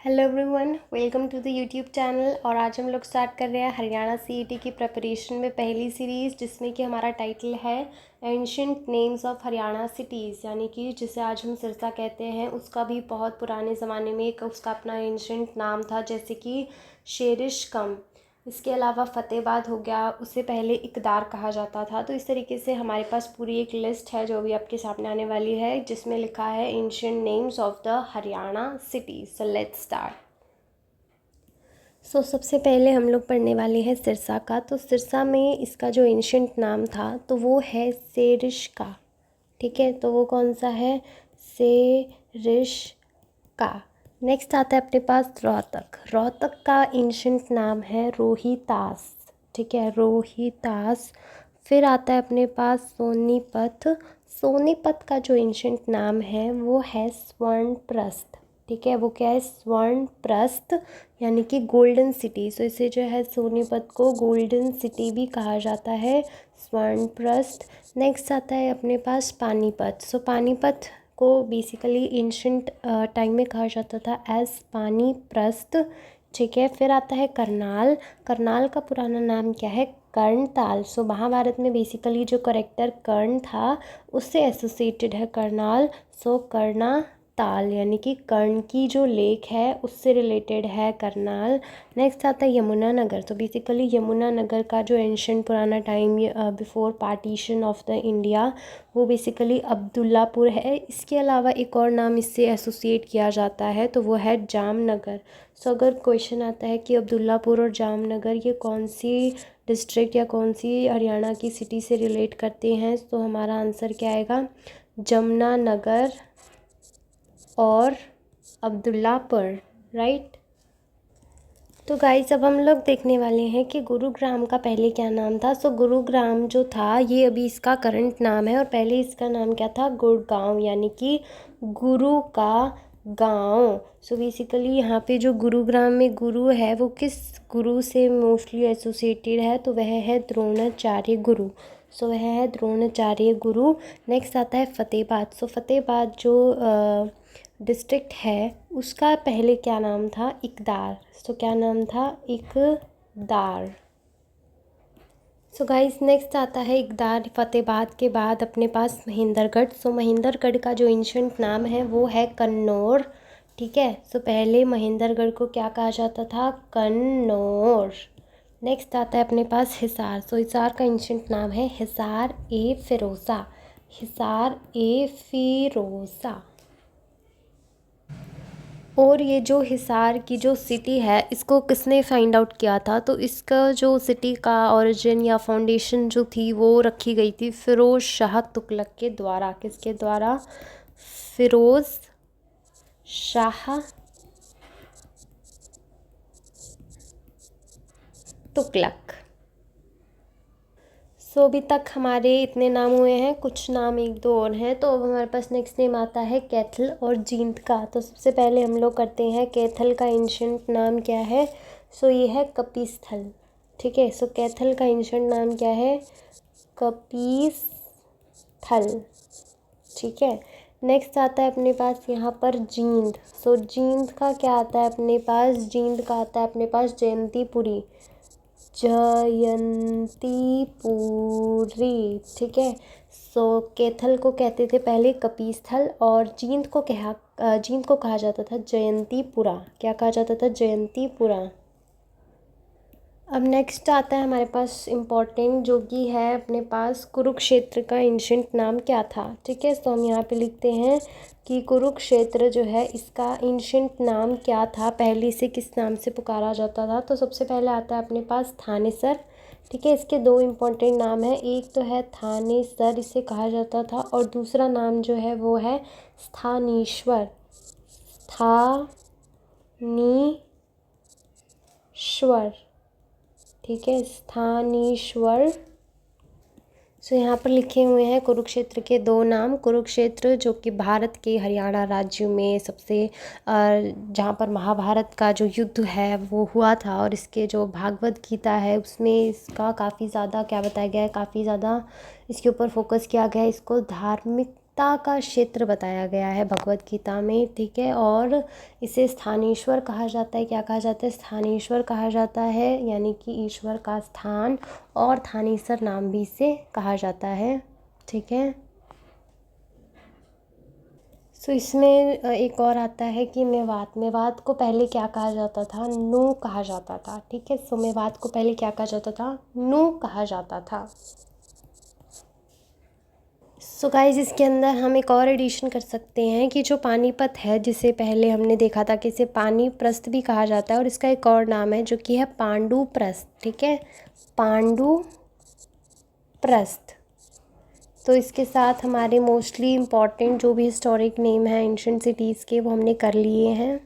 Hello everyone, welcome to the YouTube channel. और आज हम लोग स्टार्ट कर रहे हैं हरियाणा सीईटी की प्रिपरेशन में पहली सीरीज़, जिसमें कि हमारा टाइटल है ancient names of Haryana cities, यानी कि जिसे आज हम सिरसा कहते हैं। उसका भी बहुत पुराने ज़माने में एक उसका अपना एंशिएंट नाम था, जैसे कि शेरिशकम। इसके अलावा फ़तेहाबाद हो गया, उससे पहले इकदार कहा जाता था। तो इस तरीके से हमारे पास पूरी एक लिस्ट है जो भी आपके सामने आने वाली है, जिसमें लिखा है ancient names of the Haryana cities. So let's start. सबसे पहले हम लोग पढ़ने वाले हैं सिरसा का। तो सिरसा में इसका जो एंशिएंट नाम था तो वो है सेरिशका। ठीक है, तो वो कौन सा है? सेरिशका। नेक्स्ट आता है अपने पास रोहतक। रोहतक का एंशिएंट नाम है रोहितास। ठीक है, रोहितास। फिर आता है अपने पास सोनीपत। सोनीपत का जो एंशिएंट नाम है वो है स्वर्णप्रस्थ। ठीक है, वो क्या है? स्वर्णप्रस्थ, यानी कि गोल्डन सिटी। सो इसे जो है सोनीपत को गोल्डन सिटी भी कहा जाता है, स्वर्णप्रस्थ। नेक्स्ट आता है अपने पास पानीपत। सो पानीपत को बेसिकली एंशिएंट टाइम में कहा जाता था एज पानीप्रस्थ। ठीक है, फिर आता है करनाल। करनाल का पुराना नाम क्या है? कर्णताल। सो महाभारत में बेसिकली जो करेक्टर कर्ण था उससे एसोसिएटेड है करनाल। सो कर्णा ताल, यानी कि कर्ण की जो लेक है उससे रिलेटेड है करनाल। नेक्स्ट आता है यमुनानगर। तो बेसिकली यमुनानगर का जो एंशिएंट पुराना time before partition of the India, वो बेसिकली अब्दुल्लापुर है। इसके अलावा एक और नाम इससे एसोसिएट किया जाता है, तो वो है जामनगर। सो अगर क्वेश्चन आता है कि अब्दुल्लापुर और जामनगर ये कौन सी डिस्ट्रिक्ट या कौन सी हरियाणा की सिटी से रिलेट करते हैं, तो हमारा आंसर क्या आएगा? जमुनानगर और अब्दुल्लापुर, राइट। तो गाइस, अब हम लोग देखने वाले हैं कि गुरुग्राम का पहले क्या नाम था। सो गुरुग्राम जो था ये अभी इसका करंट नाम है, और पहले इसका नाम क्या था? गुड़गांव, यानी कि गुरु का गांव। सो बेसिकली यहाँ पे जो गुरुग्राम में गुरु है वो किस गुरु से मोस्टली एसोसिएटेड है? तो वह है द्रोणाचार्य गुरु। सो वह है द्रोणाचार्य गुरु। नेक्स्ट आता है फ़तेहाबाद। सो फ़तेहाबाद जो डिस्ट्रिक्ट है उसका पहले क्या नाम था? इकदार। सो क्या नाम था? इकदार। सो गाइस, नेक्स्ट आता है इकदार फ़तेहाबाद के बाद अपने पास महेंद्रगढ़। सो महेंद्रगढ़ का जो एंशिएंट नाम है वो है कन्नौर। ठीक है, सो पहले महेंद्रगढ़ को क्या कहा जाता था? कन्नौर। नेक्स्ट आता है अपने पास हिसार। सो हिसार का एंशिएंट नाम है हिसार ए फिरोज़ा। हिसार ए फिरोज़ा। और ये जो हिसार की जो सिटी है इसको किसने फाइंड आउट किया था? तो इसका जो सिटी का ओरिजिन या फाउंडेशन जो थी वो रखी गई थी फिरोज़ शाह तुगलक के द्वारा। किसके द्वारा? फिरोज़ शाह तुगलक। सो अभी तक हमारे इतने नाम हुए हैं, कुछ नाम एक दो और हैं। तो अब हमारे पास नेक्स्ट नेम आता है कैथल और जींद का। तो सबसे पहले हम लोग करते हैं कैथल का एंशिएंट नाम क्या है? सो ये है कपिस्थल। ठीक है, सो कैथल का एंशिएंट नाम क्या है? कपिस्थल। ठीक है, नेक्स्ट आता है अपने पास यहाँ पर जींद। सो जींद का क्या आता है अपने पास? जींद का आता है अपने पास जयंतीपुरी। जयंतीपुरी। ठीक है, सो कैथल को कहते थे पहले कपिस्थल, और जींद को कहा जाता था जयंतीपुरा। क्या कहा जाता था? जयंतीपुरा। अब नेक्स्ट आता है हमारे पास इम्पॉर्टेंट, जो कि है अपने पास कुरुक्षेत्र का एंशिएंट नाम क्या था? ठीक है, तो हम यहाँ पे लिखते हैं कि कुरुक्षेत्र जो है इसका एंशिएंट नाम क्या था, पहले से किस नाम से पुकारा जाता था। तो सबसे पहले आता है अपने पास थानेसर। ठीक है, इसके दो इम्पॉर्टेंट नाम हैं, एक तो है थानेसर, इसे कहा जाता था, और दूसरा नाम जो है वो है स्थानीश्वर। स्थानीश्वर। ठीक है, स्थानीश्वर। सो यहाँ पर लिखे हुए हैं कुरुक्षेत्र के दो नाम। कुरुक्षेत्र जो कि भारत के हरियाणा राज्य में सबसे जहाँ पर महाभारत का जो युद्ध है वो हुआ था, और इसके जो भागवत गीता है उसमें इसका काफ़ी ज़्यादा क्या बताया गया है, काफ़ी ज़्यादा इसके ऊपर फोकस किया गया है। इसको धार्मिक ता का क्षेत्र बताया गया है भगवत गीता में, ठीक है। और इसे स्थानेश्वर कहा जाता है। क्या कहा जाता है? स्थानेश्वर कहा जाता है, यानी कि ईश्वर का स्थान, और थानेसर नाम भी इसे कहा जाता है, ठीक है। सो इसमें एक और आता है कि मेवात। मेवात को पहले क्या कहा जाता था? नू कहा जाता था, ठीक है। सो मेवात को पहले क्या कहा जाता था? नू कहा जाता था। सो गाइस, इसके अंदर हम एक और एडिशन कर सकते हैं कि जो पानीपत है, जिसे पहले हमने देखा था कि इसे पानीप्रस्थ भी कहा जाता है, और इसका एक और नाम है जो कि है पांडुप्रस्थ, ठीक है। पांडुप्रस्थ। तो इसके साथ हमारे मोस्टली इम्पॉर्टेंट जो भी हिस्टोरिक नेम है एंशिएंट सिटीज़ के, वो हमने कर लिए हैं,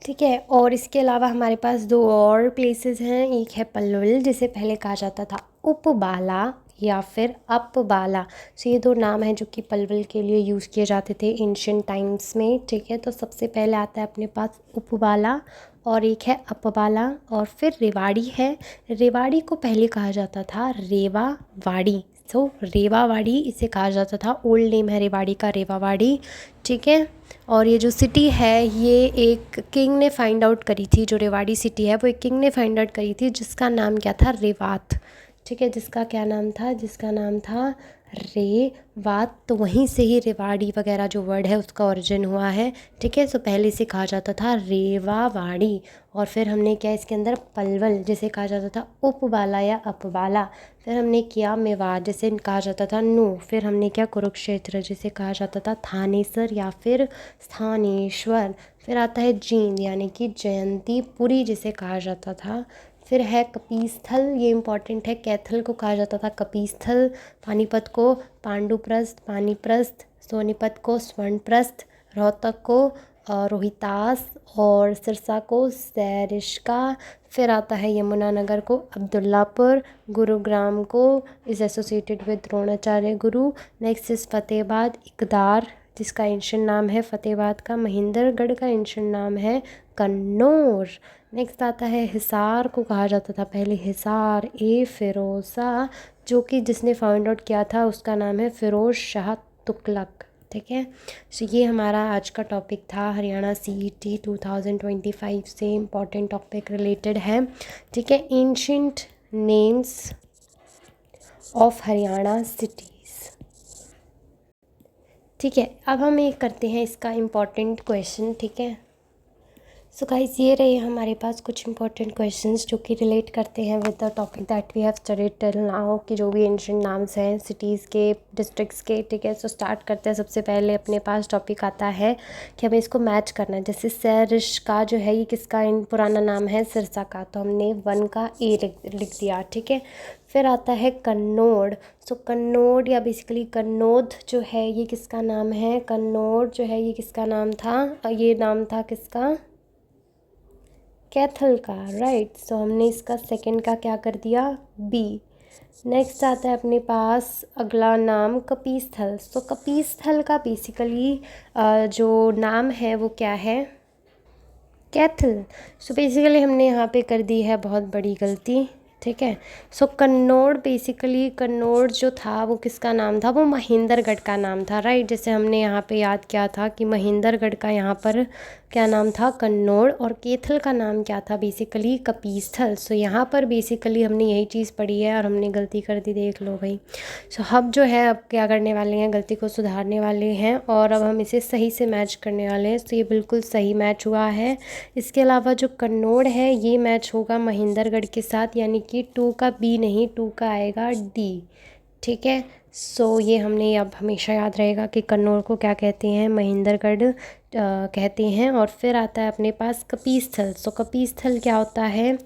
ठीक है। और इसके अलावा हमारे पास दो और प्लेसेस हैं। एक है पलवल, जिसे पहले कहा जाता था उपबाला या फिर अपबाला। सो ये दो नाम हैं जो कि पलवल के लिए यूज़ किए जाते थे एंशिएंट टाइम्स में, ठीक है। तो सबसे पहले आता है अपने पास उपबाला, और एक है अपबाला, और फिर रेवाड़ी है। रेवाड़ी को पहले कहा जाता था रेवावाड़ी। सो रेवावाड़ी इसे कहा जाता था, ओल्ड नेम है रेवाड़ी का, रेवावाड़ी, ठीक है। और ये जो सिटी है, ये एक किंग ने फाइंड आउट करी थी। जो रेवाड़ी सिटी है वो एक किंग ने फाइंड आउट करी थी, जिसका नाम क्या था? रेवात, ठीक है। जिसका क्या नाम था? जिसका नाम था रेवात। तो वहीं से ही रेवाड़ी वगैरह जो वर्ड है उसका ओरिजिन हुआ है, ठीक है। सो पहले से कहा जाता था रेवावाड़ी, और फिर हमने क्या इसके अंदर पलवल, जिसे कहा जाता था उपबाला या अपबाला। फिर हमने किया मेवाड़, जिसे कहा जाता था नू। फिर हमने किया कुरुक्षेत्र, जिसे कहा जाता था थानेसर या फिर स्थानेश्वर। फिर आता है जींद, यानी कि जयंतीपुरी, जिसे कहा जाता था। फिर है कपिस्थल, ये इम्पॉर्टेंट है। कैथल को कहा जाता था कपिस्थल। पानीपत को पांडुप्रस्थ, पानीप्रस्थ। सोनीपत को स्वर्णप्रस्थ। रोहतक को रोहितास, और सिरसा को सैरिष्का। फिर आता है यमुनानगर को अब्दुल्लापुर। गुरुग्राम को is associated with Dronacharya Guru. Next is Fatehabad इकदार, जिसका एंशिएंट नाम है फतेहाबाद का। महेंद्रगढ़ का एंशिएंट नाम है कन्नौर। नेक्स्ट आता है हिसार, को कहा जाता था पहले हिसार ए फिरोज़ा, जो कि जिसने फाइंड आउट किया था उसका नाम है फिरोज़ शाह तुगलक, ठीक है। सो ये हमारा आज का टॉपिक था, हरियाणा CET 2025 से इम्पॉर्टेंट टॉपिक रिलेटेड है, ठीक है। Ancient names of Haryana cities, ठीक है। अब हम एक करते हैं इसका इम्पॉर्टेंट क्वेश्चन, ठीक है। सो गाइस, ये रहे हमारे पास कुछ इंपॉर्टेंट क्वेश्चंस जो कि रिलेट करते हैं with the topic that we have studied till now, कि जो भी एंशिएंट नाम्स हैं सिटीज़ के, डिस्ट्रिक्ट्स के, ठीक है। सो स्टार्ट करते हैं। सबसे पहले अपने पास टॉपिक आता है कि हमें इसको मैच करना है। जैसे सैरिष्का जो है, ये किसका पुराना नाम है? सिरसा का, तो हमने 1 का ए लिख दिया, ठीक है। फिर आता है कन्नौड़। सो कन्नौड़ या बेसिकली कन्नौद जो है, ये किसका नाम है? कन्नौड़ जो है, ये किसका नाम था? ये नाम था किसका? कैथल का, राइट। सो हमने इसका सेकंड का क्या कर दिया? बी। नेक्स्ट आता है अपने पास अगला नाम कपिस्थल। सो कपिस्थल का बेसिकली जो नाम है वो क्या है? कैथल। सो बेसिकली हमने यहाँ पे कर दी है बहुत बड़ी गलती, ठीक है। सो कन्नौड़, बेसिकली कन्नौड़ जो था वो किसका नाम था? वो महेंद्रगढ़ का नाम था, राइट। जैसे हमने यहाँ पे याद किया था कि महेंद्रगढ़ का यहाँ पर क्या नाम था? कन्नौड़। और कैथल का नाम क्या था? बेसिकली कपिस्थल। सो यहाँ पर बेसिकली हमने यही चीज़ पढ़ी है और हमने गलती कर दी, देख लो भाई। सो अब जो है, अब क्या करने वाले हैं? गलती को सुधारने वाले हैं, और अब हम इसे सही से मैच करने वाले हैं। तो ये बिल्कुल सही मैच हुआ है। इसके अलावा जो कन्नौड़ है, ये मैच होगा महेंद्रगढ़ के साथ, यानी कि 2 का बी नहीं, 2 का आएगा डी, ठीक है। सो ये हमने अब हमेशा याद रहेगा कि कन्नौड़ को क्या कहते हैं? महेंद्रगढ़ कहते हैं। और फिर आता है अपने पास कपिस्थल। सो कपिस्थल क्या होता है?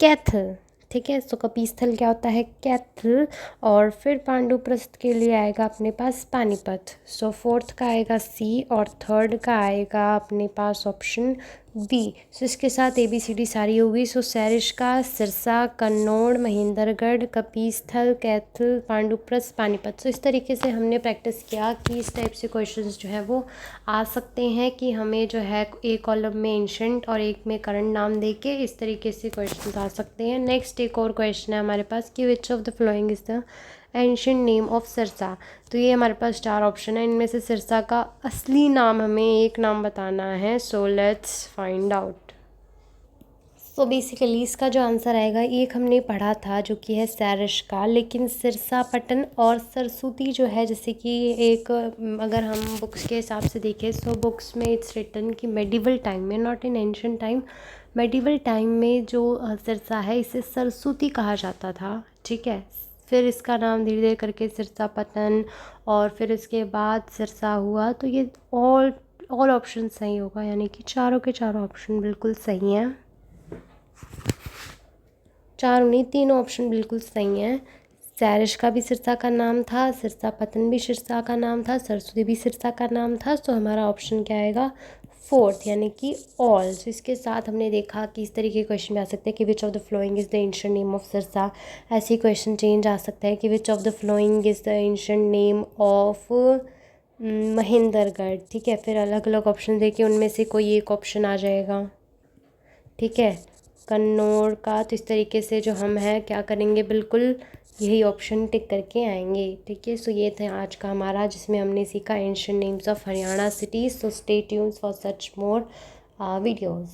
कैथल, ठीक है। सो कपिस्थल क्या होता है? कैथल। और फिर पांडुप्रस्थ के लिए आएगा अपने पास पानीपत। सो 4th का आएगा सी, और 3rd का आएगा अपने पास ऑप्शन बी। सो इसके साथ ABCD सारी होगी। सो सैरिष्का, सिरसा, कन्नौड़, महेंद्रगढ़, कपिस्थल, कैथल, पांडुप्रस्थ, पानीपत। सो इस तरीके से हमने प्रैक्टिस किया कि इस टाइप से क्वेश्चंस जो है वो आ सकते हैं, कि हमें जो है एक कॉलम में एंशिएंट और एक में करंट नाम देके इस तरीके से क्वेश्चंस आ सकते हैं। नेक्स्ट एक और क्वेश्चन है हमारे पास कि which of the following is the ancient name of Sirsa. तो ये हमारे पास 4 ऑप्शन है, इनमें से सिरसा का असली नाम हमें एक नाम बताना है। So let's find out. So basically इसका जो आंसर आएगा, एक हमने पढ़ा था जो कि है सैरिश लेकिन सिरसापटन और सरसूती जो है, जैसे कि एक अगर हम बुक्स के हिसाब से देखें, सो बुक्स में इट्स रिटन कि मेडिवल टाइम में, not in ancient time, medieval time में जो सिरसा है इसे सरसूती कहा जाता था। ठीक है, फिर इसका नाम धीरे धीरे करके सिरसापटन और फिर इसके बाद सिरसा हुआ। तो ये ऑल ऑप्शन सही होगा, यानी कि चारों के चारों ऑप्शन बिल्कुल सही हैं। चारों नहीं, 3 ऑप्शन बिल्कुल सही हैं। सैरिश का भी सिरसा का नाम था, सिरसापतन भी सिरसा का नाम था, सरस्वती भी सिरसा का नाम था। तो हमारा ऑप्शन क्या आएगा, 4th, यानी कि ऑल। तो इसके साथ हमने देखा कि इस तरीके के क्वेश्चन भी आ सकते हैं कि which of the following is the ancient name of Sirsa. ऐसे क्वेश्चन चेंज आ सकता है कि which of the following is the ancient name of Mahendragarh. ठीक है, फिर अलग अलग ऑप्शन देके उनमें से कोई एक ऑप्शन आ जाएगा। ठीक है, कन्नौर का। तो इस तरीके से जो हम हैं क्या करेंगे, बिल्कुल यही ऑप्शन टिक करके आएंगे। ठीक है, सो ये था आज का हमारा, जिसमें हमने सीखा ancient names of Haryana cities. So stay tunes for such more videos.